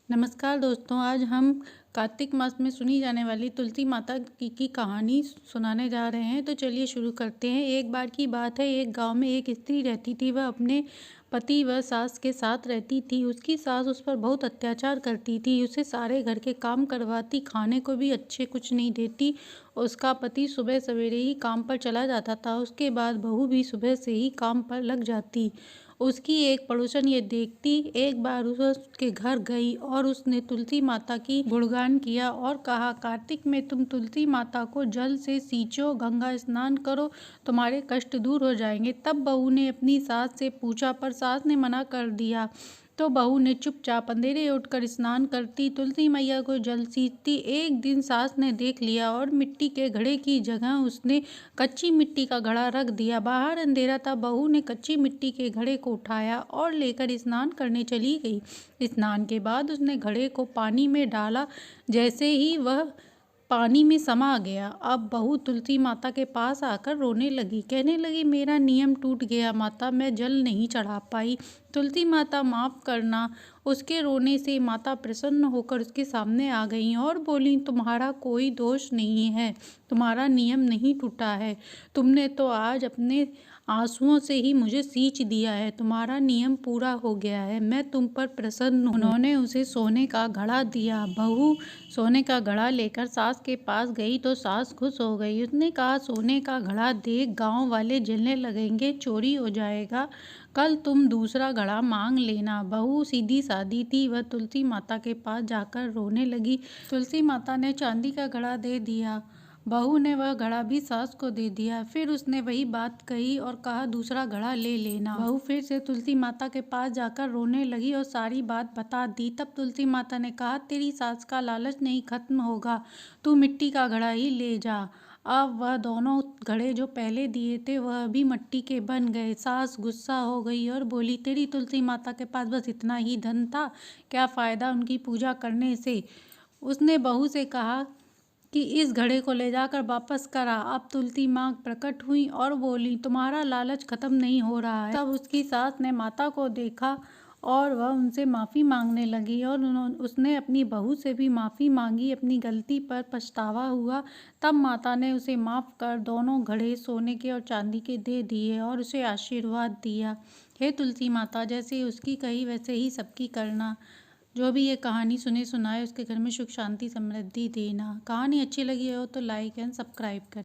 नमस्कार दोस्तों, आज हम कार्तिक मास में सुनी जाने वाली तुलसी माता की कहानी सुनाने जा रहे हैं। तो चलिए शुरू करते हैं। एक बार की बात है, एक गांव में एक स्त्री रहती थी। वह अपने पति व सास के साथ रहती थी। उसकी सास उस पर बहुत अत्याचार करती थी, उसे सारे घर के काम करवाती, खाने को भी अच्छे कुछ नहीं देती। उसका पति सुबह सवेरे ही काम पर चला जाता था। उसके बाद बहू भी सुबह से ही काम पर लग जाती। उसकी एक पड़ोसन ये देखती, एक बार उसके घर गई और उसने तुलसी माता की गुणगान किया और कहा, कार्तिक में तुम तुलसी माता को जल से सींचो, गंगा स्नान करो, तुम्हारे कष्ट दूर हो जाएंगे। तब बहू ने अपनी सास से पूछा, पर सास ने मना कर दिया। तो बहू ने चुपचाप अंधेरे उठकर स्नान करती, तुलसी मैया को जल सींचती। एक दिन सास ने देख लिया और मिट्टी के घड़े की जगह उसने कच्ची मिट्टी का घड़ा रख दिया। बाहर अंधेरा था। बहू ने कच्ची मिट्टी के घड़े को उठाया और लेकर स्नान करने चली गई। स्नान के बाद उसने घड़े को पानी में डाला। जैसे ही वह पानी में समा गया, अब बहू तुलसी माता के पास आकर रोने लगी। कहने लगी, मेरा नियम टूट गया माता, मैं जल नहीं चढ़ा पाई। तुलसी माता माफ़ करना। उसके रोने से माता प्रसन्न होकर उसके सामने आ गईं और बोली, तुम्हारा कोई दोष नहीं है, तुम्हारा नियम नहीं टूटा है। तुमने तो आज अपने आंसुओं से ही मुझे सींच दिया है। तुम्हारा नियम पूरा हो गया है, मैं तुम पर प्रसन्न हूँ। उन्होंने उसे सोने का घड़ा दिया। बहू सोने का घड़ा लेकर सास के पास गई तो सास खुश हो गई। उसने कहा, सोने का घड़ा देख गांव वाले जलने लगेंगे, चोरी हो जाएगा, कल तुम दूसरा घड़ा मांग लेना। बहू सीधी सादी थी। वह तुलसी माता के पास जाकर रोने लगी। तुलसी माता ने चांदी का घड़ा दे दिया। बहू ने वह घड़ा भी सास को दे दिया। फिर उसने वही बात कही और कहा, दूसरा घड़ा ले लेना। बहू फिर से तुलसी माता के पास जाकर रोने लगी और सारी बात बता दी। तब तुलसी माता ने कहा, तेरी सास का लालच नहीं खत्म होगा, तू मिट्टी का घड़ा ही ले जा। अब वह दोनों घड़े जो पहले दिए थे वह भी मिट्टी के बन गए। सास गुस्सा हो गई और बोली, तेरी तुलसी माता के पास बस इतना ही धन था, क्या फायदा उनकी पूजा करने से। उसने बहू से कहा कि इस घड़े को ले जाकर वापस करा। अब तुलसी माँ प्रकट हुई और बोली, तुम्हारा लालच खत्म नहीं हो रहा है। तब उसकी सास ने माता को देखा और वह उनसे माफ़ी मांगने लगी और उसने अपनी बहू से भी माफ़ी मांगी। अपनी गलती पर पछतावा हुआ। तब माता ने उसे माफ़ कर दोनों घड़े सोने के और चांदी के दे दिए और उसे आशीर्वाद दिया, हे तुलसी माता, जैसे उसकी कही वैसे ही सबकी करना। जो भी ये कहानी सुने सुनाए उसके घर में सुख शांति समृद्धि देना। कहानी अच्छी लगी हो तो लाइक एंड सब्सक्राइब करें।